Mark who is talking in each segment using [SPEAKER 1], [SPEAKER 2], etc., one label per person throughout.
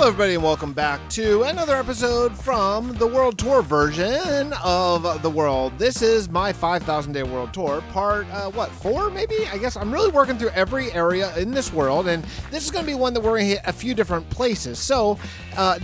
[SPEAKER 1] Hello everybody and welcome back to another episode from the World Tour version of the world. This is my 5,000 day world tour, part, 4 maybe? I guess I'm really working through every area in this world, and this is going to be one that we're going to hit a few different places. So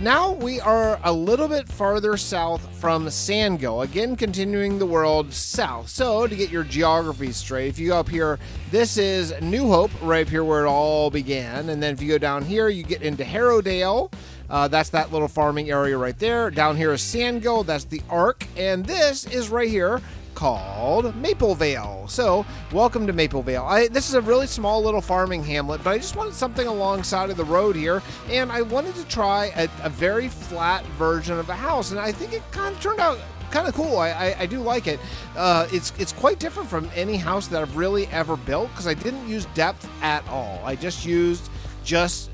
[SPEAKER 1] now we are a little bit farther south from Sandgo, again continuing the world south. So to get your geography straight, if you go up here, this is New Hope, right up here where it all began, and then if you go down here, you get into Harrowdale. That's that little farming area right there. Down here is Sandgo, that's the Ark, and this is right here called Maplevale. So, welcome to Maplevale. This is a really small little farming hamlet, but I just wanted something alongside of the road here, and I wanted to try a very flat version of a house, and I think it kind of turned out kind of cool. I do like it. It's quite different from any house that I've really ever built, because I didn't use depth at all. I just used just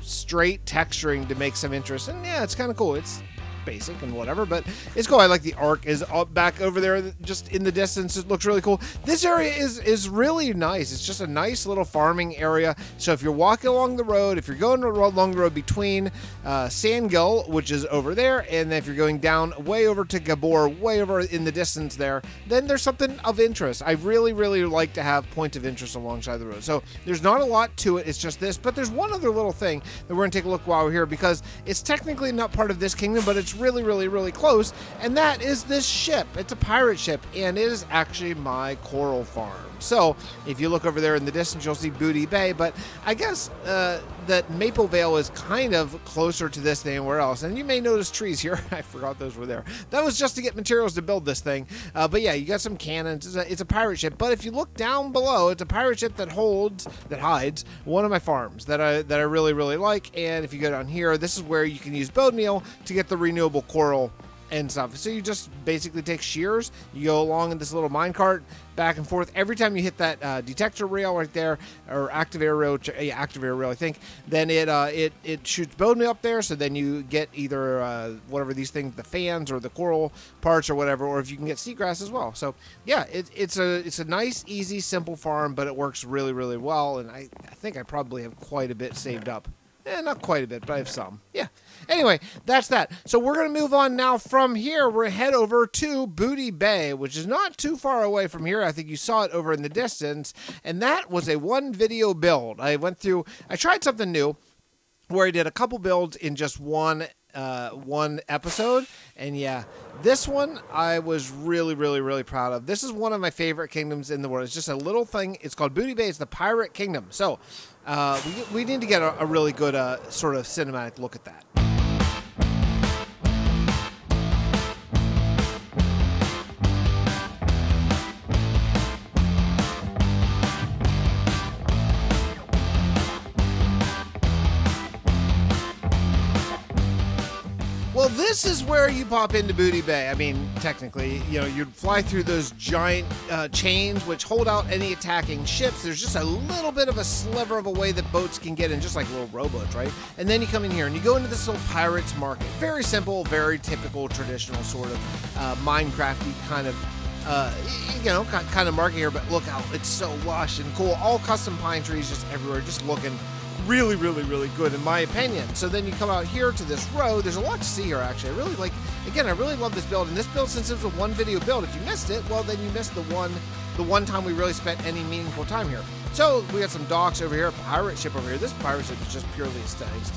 [SPEAKER 1] straight texturing to make some interest, and yeah, it's kind of cool. It's basic and whatever, but it's cool. I like the Ark is up back over there just in the distance. It looks really cool. This area is really nice. It's just a nice little farming area. So if you're walking along the road, if you're going along the road between Sandgull, which is over there, and then if you're going down way over to Gabor, way over in the distance there, then there's something of interest. I really like to have points of interest alongside the road. So there's not a lot to it. It's just this, but there's one other little thing that we're gonna take a look while we're here, because it's technically not part of this kingdom, but it's really close, and that is this ship. It's a pirate ship, and it is actually my coral farm. So if you look over there in the distance, you'll see Booty Bay, but I guess that Maplevale is kind of closer to this than anywhere else. And you may notice trees here. I forgot those were there. That was just to get materials to build this thing. But yeah, you got some cannons. It's a pirate ship, but if you look down below, it's a pirate ship that hides one of my farms that I really like. And if you go down here, this is where you can use bone meal to get the renewable coral and stuff. So you just basically take shears, you go along in this little minecart back and forth. Every time you hit that detector rail right there, or active air rail, active air rail, I think, then it shoots bone meal up there. So then you get either whatever these things, the fans or the coral parts or whatever, or if you can get seagrass as well. So yeah, it's a nice, easy, simple farm, but it works really well. And I think I probably have quite a bit saved up. Not quite a bit, but I have some. Yeah. Anyway, that's that. So we're going to move on now from here. We're going to head over to Booty Bay, which is not too far away from here. I think you saw it over in the distance. And that was a one video build. I tried something new where I did a couple builds in just one episode, and yeah, this one I was really proud of. This is one of my favorite kingdoms in the world. It's just a little thing. It's called Booty Bay. It's the pirate kingdom. So we need to get a really good sort of cinematic look at that. Well, this is where you pop into Booty Bay. I mean, technically, you know, you'd fly through those giant chains which hold out any attacking ships. There's just a little bit of a sliver of a way that boats can get in, just like little rowboats, right? And then you come in here and you go into this little pirate's market. Very simple, very typical, traditional sort of Minecrafty kind of kind of market here, but look how it's so lush and cool. All custom pine trees just everywhere, just looking really good in my opinion. So then you come out here to this road. There's a lot to see here, actually. I really love this build. And this build, since it was a one video build, if you missed it, well, then you missed the one time we really spent any meaningful time here. So we got some docks over here, a pirate ship over here. This pirate ship is just purely aesthetics.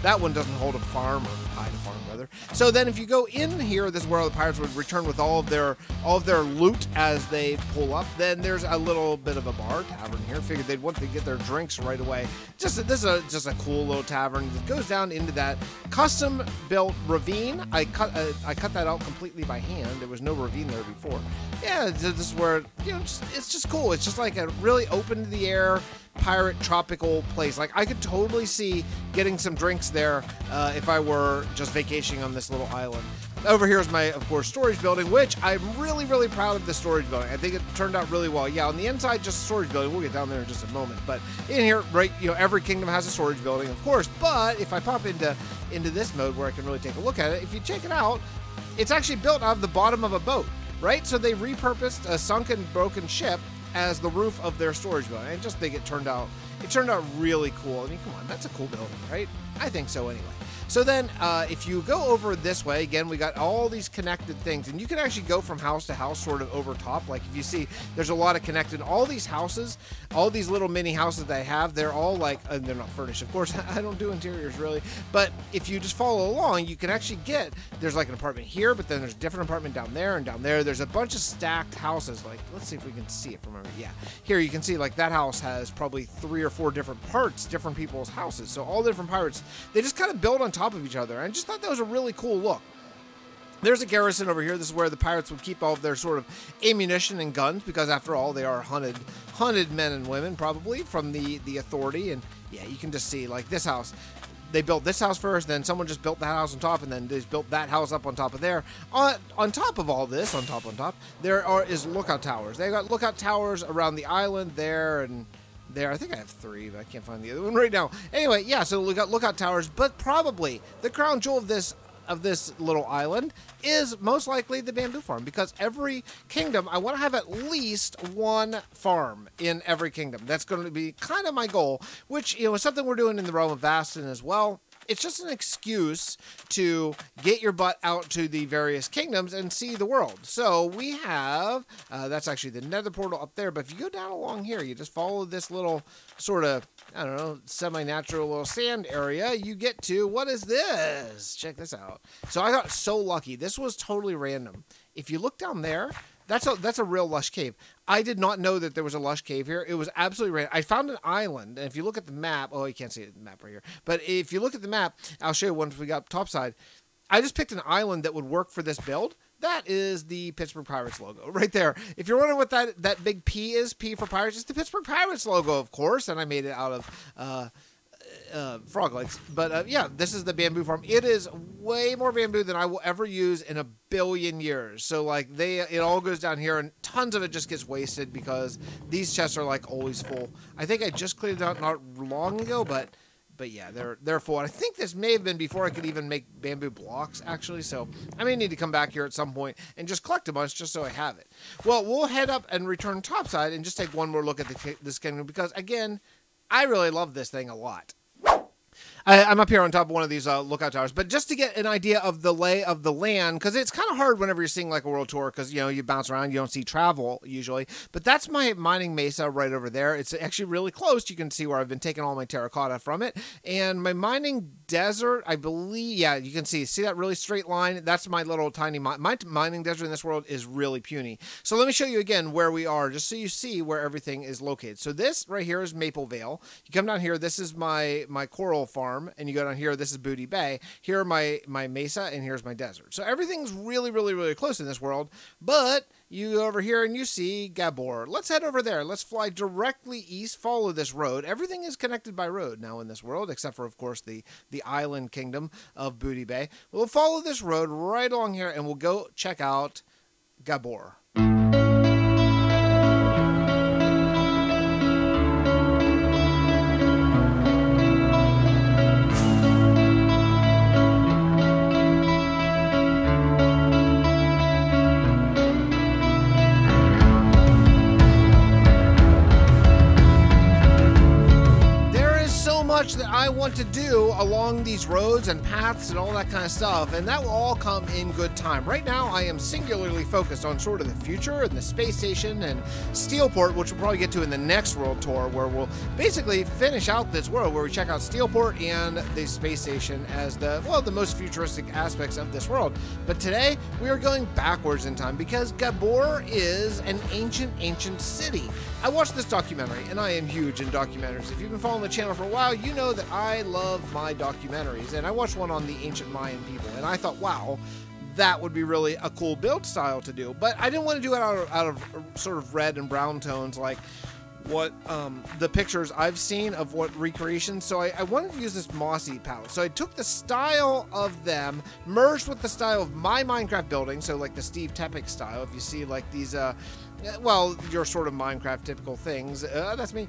[SPEAKER 1] That one doesn't hold a farm, or hide a farm rather. So then if you go in here, this is where all the pirates would return with all of their loot as they pull up. Then there's a little bit of a bar tavern here. Figured they'd want to get their drinks right away. This is just a cool little tavern that goes down into that custom built ravine. I cut that out completely by hand. There was no ravine there before. Yeah, this is where, you know, it's just cool. It's just like a really open to the air pirate tropical place. Like, I could totally see getting some drinks there if I were just vacationing on this little island. Over here is my, of course, storage building, which I'm really proud of the storage building. I think it turned out really well. Yeah, on the inside, just a storage building. We'll get down there in just a moment. But in here, right, you know, every kingdom has a storage building, of course. But if I pop into this mode where I can really take a look at it, if you check it out, it's actually built out of the bottom of a boat, right? So they repurposed a sunken, broken ship as the roof of their storage building. I just think it turned out it turned out really cool. I mean, come on, that's a cool building, right? I think so anyway. So then if you go over this way, again, we got all these connected things, and you can actually go from house to house sort of over top. Like if you see, there's a lot of connected, all these houses, all these little mini houses they have, they're all like, and they're not furnished, of course. I don't do interiors really, but if you just follow along, you can actually get, there's like an apartment here, but then there's a different apartment down there and down there. There's a bunch of stacked houses. Like, let's see if we can see it from over here. Yeah, here you can see like that house has probably 3 or 4 different parts, different people's houses. So all the different pirates, they just kind of build on top of each other. I just thought that was a really cool look. There's a garrison over here. This is where the pirates would keep all of their sort of ammunition and guns, because after all, they are hunted men and women probably from the authority. And yeah, you can just see like this house. They built this house first, then someone just built that house on top, and then they just built that house up on top of there. On top of all this, on top, there is lookout towers. They got lookout towers around the island there and there. I think I have 3, but I can't find the other one right now. Anyway, yeah, so we got lookout towers, but probably the crown jewel of this little island is most likely the bamboo farm, because every kingdom, I want to have at least 1 farm in every kingdom. That's going to be kind of my goal, which, you know, is something we're doing in the realm of Vastin as well. It's just an excuse to get your butt out to the various kingdoms and see the world. So we have, that's actually the nether portal up there, but if you go down along here, you just follow this little sort of, I don't know, semi-natural little sand area, you get to, what is this? Check this out. So I got so lucky. This was totally random. If you look down there, that's a real lush cave. I did not know that there was a lush cave here. It was absolutely random. I found an island, and if you look at the map, oh, you can't see the map right here, but if you look at the map, I'll show you once we got topside. I just picked an island that would work for this build. That is the Pittsburgh Pirates logo right there. If you're wondering what that big P is, P for Pirates, it's the Pittsburgh Pirates logo, of course, and I made it out of frog legs. But yeah, this is the bamboo farm. It is way more bamboo than I will ever use in a billion years. So like it all goes down here, and tons of it just gets wasted because these chests are like always full. I think I just cleared it out not long ago, but yeah, they're full. And I think this may have been before I could even make bamboo blocks, actually. So I may need to come back here at some point and just collect a bunch just so I have it. Well, we'll head up and return topside and just take one more look at this kingdom, because again, I really love this thing a lot. I'm up here on top of one of these lookout towers, but just to get an idea of the lay of the land, because it's kind of hard whenever you're seeing like a world tour, because, you know, you bounce around, you don't see travel usually, but that's my mining mesa right over there. It's actually really close. You can see where I've been taking all my terracotta from it, and my mining desert, I believe, yeah, you can see that really straight line. That's my little tiny, my mining desert in this world is really puny. So let me show you again where we are, just so you see where everything is located. So this right here is Maple Vale. You come down here, this is my coral farm, and you go down here, this is Booty Bay. Here are my mesa, and here's my desert. So everything's really, really, really close in this world, but you go over here and you see Gabor. Let's head over there. Let's fly directly east, follow this road. Everything is connected by road now in this world, except for, of course, the island kingdom of Booty Bay. We'll follow this road right along here, and we'll go check out Gabor. That I want to do along these roads and paths and all that kind of stuff, and that will all come in good time. Right now I am singularly focused on sort of the future and the space station and Steelport, which we'll probably get to in the next world tour, where we'll basically finish out this world where we check out Steelport and the space station as the most futuristic aspects of this world. But today we are going backwards in time, because Gabor is an ancient city. I watched this documentary, and I am huge in documentaries. If you've been following the channel for a while, you know that I love my documentaries, and I watched one on the ancient Mayan people, and I thought, wow, that would be really a cool build style to do. But I didn't want to do it out of sort of red and brown tones like what the pictures I've seen of what recreations. So I wanted to use this mossy palette. So I took the style of them, merged with the style of my Minecraft building, so like the Steve Tepic style. If you see like these well, your sort of Minecraft typical things, that's me,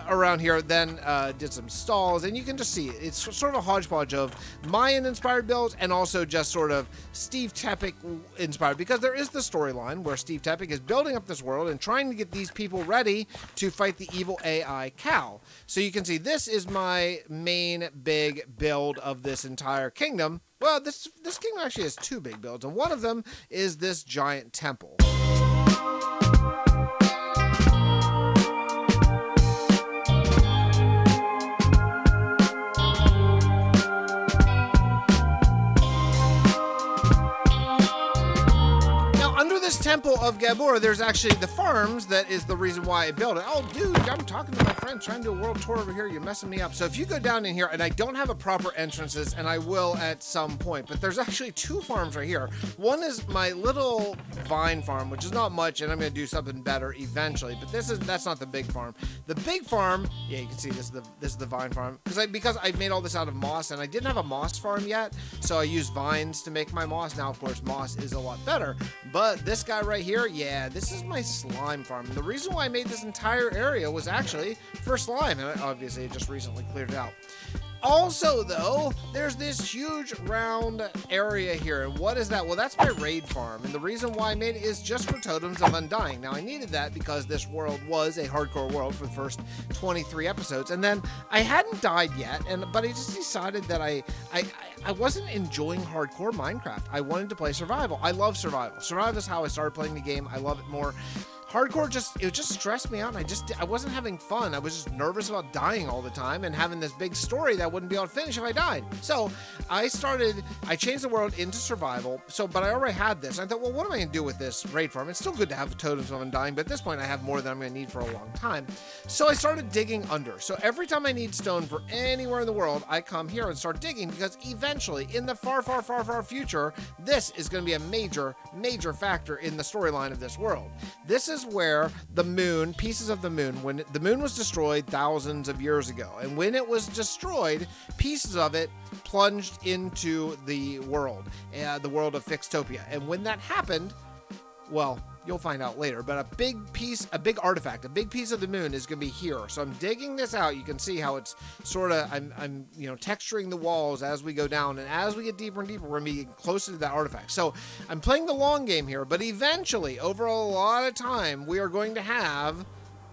[SPEAKER 1] around here, then did some stalls, and you can just see it's sort of a hodgepodge of Mayan-inspired builds and also just sort of Steve Tepic-inspired, because there is the storyline where Steve Tepic is building up this world and trying to get these people ready to fight fight the evil AI cow. So you can see this is my main big build of this entire kingdom. Well, this kingdom actually has two big builds, and one of them is this giant temple. This temple of Gabor, there's actually the farms. That is the reason why I built it. Oh, dude, I'm talking to my friend trying to do a world tour over here. You're messing me up. So if you go down in here, and I don't have a proper entrances, and I will at some point, but there's actually two farms right here. One is my little vine farm, which is not much, and I'm going to do something better eventually. But that's not the big farm. The big farm, yeah, you can see this is the vine farm because I made all this out of moss, and I didn't have a moss farm yet, so I used vines to make my moss. Now, of course, moss is a lot better, but this guy right here, yeah, this is my slime farm. The reason why I made this entire area was actually for slime, and obviously I just recently cleared it out. Also, though, there's this huge round area here. And what is that? Well, that's my raid farm. And the reason why I made it is just for Totems of Undying. Now, I needed that because this world was a hardcore world for the first 23 episodes. And then I hadn't died yet, but I just decided that I wasn't enjoying hardcore Minecraft. I wanted to play survival. I love survival. Survival is how I started playing the game. I love it more. Hardcore it just stressed me out, and I wasn't having fun. I was just nervous about dying all the time and having this big story that wouldn't be able to finish if I died. So I changed the world into survival. But I already had this. I thought, well, what am I going to do with this raid farm? It's still good to have Totems of Undying, but at this point I have more than I'm going to need for a long time. So I started digging under. So every time I need stone for anywhere in the world, I come here and start digging, because eventually, in the far, far, far, far future, this is going to be a major, major factor in the storyline of this world. This is where the moon, pieces of the moon, when the moon was destroyed thousands of years ago, and when it was destroyed, pieces of it plunged into the world of Fixxtopia. And when that happened, well, you'll find out later, but a big artifact, a big piece of the moon is going to be here. So I'm digging this out. You can see how it's sort of, I'm texturing the walls as we go down, and as we get deeper and deeper, we're going to be getting closer to that artifact. So I'm playing the long game here, but eventually, over a lot of time, we are going to have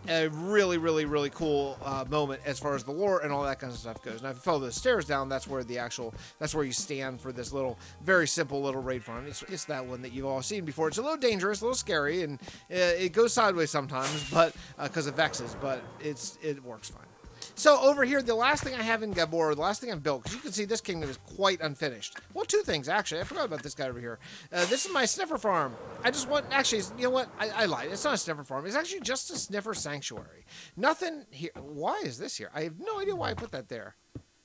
[SPEAKER 1] a really, really, really cool moment as far as the lore and all that kind of stuff goes. Now, if you follow the stairs down, that's where you stand for this little, very simple little raid farm. It's that one that you've all seen before. It's a little dangerous, a little scary, and it goes sideways sometimes, but because of vexes, but it works fine. So over here, the last thing I have in Gabor, the last thing I've built, because you can see this kingdom is quite unfinished. Well, two things, actually. I forgot about this guy over here. This is my sniffer farm. Actually, you know what? I lied. It's not a sniffer farm. It's actually just a sniffer sanctuary. Nothing here. Why is this here? I have no idea why I put that there.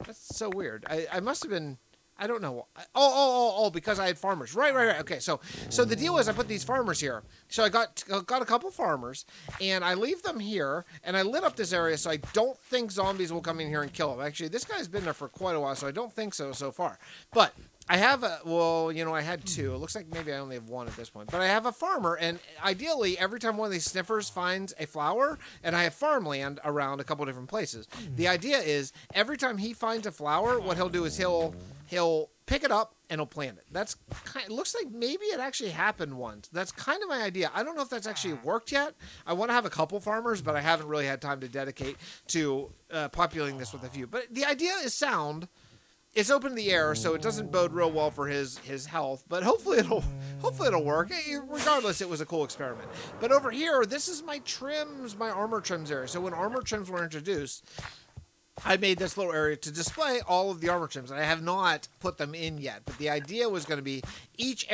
[SPEAKER 1] That's so weird. I must have been... I don't know. Oh, because I had farmers. Right. Okay, so the deal is I put these farmers here. So I got a couple farmers, and I leave them here, and I lit up this area so I don't think zombies will come in here and kill them. Actually, this guy's been there for quite a while, so I don't think so far. But I have I had two. It looks like maybe I only have one at this point. But I have a farmer, and ideally, every time one of these sniffers finds a flower, and I have farmland around a couple different places. The idea is every time he finds a flower, what he'll do is he'll pick it up and he'll plant it. It looks like maybe it actually happened once. That's kind of my idea. I don't know if that's actually worked yet. I want to have a couple farmers, but I haven't really had time to dedicate to populating this with a few. But the idea is sound. It's open in the air, so it doesn't bode real well for his health, but hopefully it'll work. Regardless, it was a cool experiment. But over here, this is my trims, my armor trims area. So when armor trims were introduced, I made this little area to display all of the armor trims, and I have not put them in yet. But the idea was going to be each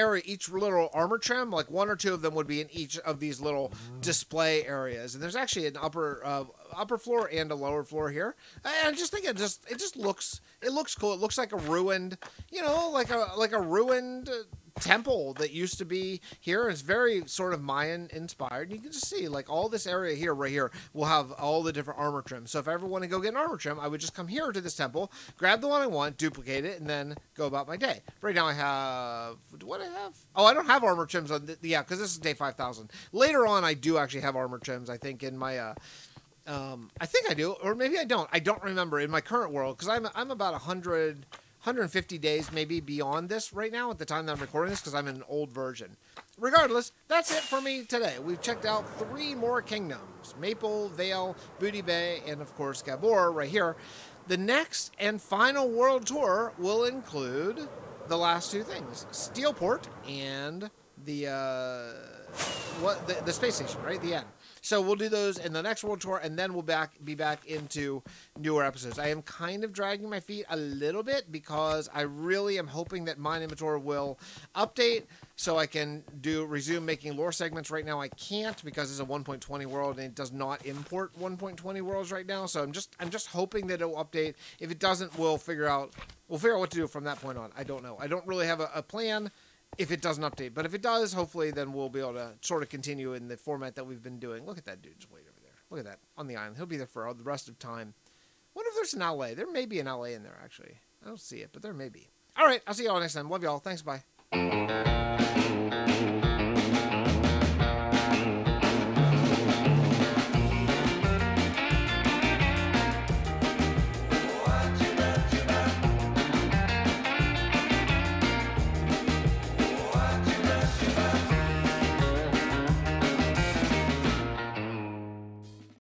[SPEAKER 1] little armor trim, like one or two of them would be in each of these little display areas. And there's actually an upper floor and a lower floor here. And I just think it looks cool. It looks like a ruined, like a ruined temple that used to be here. It's very sort of Mayan inspired. You can just see like all this area here, right here, will have all the different armor trims. So if I ever want to go get an armor trim, I would just come here to this temple, grab the one I want, duplicate it, and then go about my day. Right now I have, what do I have? Oh, I don't have armor trims on, because this is day 5,000. Later on, I do actually have armor trims, I think, in my, I think I do, or maybe I don't. I don't remember in my current world, because I'm about 100 150 days maybe beyond this right now at the time that I'm recording this because I'm in an old version. Regardless, that's it for me today. We've checked out 3 more kingdoms. Maple, Vale, Booty Bay, and of course Gabor right here. The next and final world tour will include the last 2 things. Steelport and the space station, right? The end. So we'll do those in the next world tour, and then we'll be back into newer episodes. I am kind of dragging my feet a little bit because I really am hoping that Mine Inventory will update so I can resume making lore segments. Right now I can't because it's a 1.20 world and it does not import 1.20 worlds right now. So I'm just hoping that it will update. If it doesn't, we'll figure out what to do from that point on. I don't know. I don't really have a plan if it doesn't update. But if it does, hopefully then we'll be able to sort of continue in the format that we've been doing. Look at that dude's weight over there. Look at that on the island. He'll be there for the rest of time. Wonder if there's an LA. There may be an LA in there, actually. I don't see it, but there may be. All right, I'll see y'all next time. Love y'all. Thanks, bye.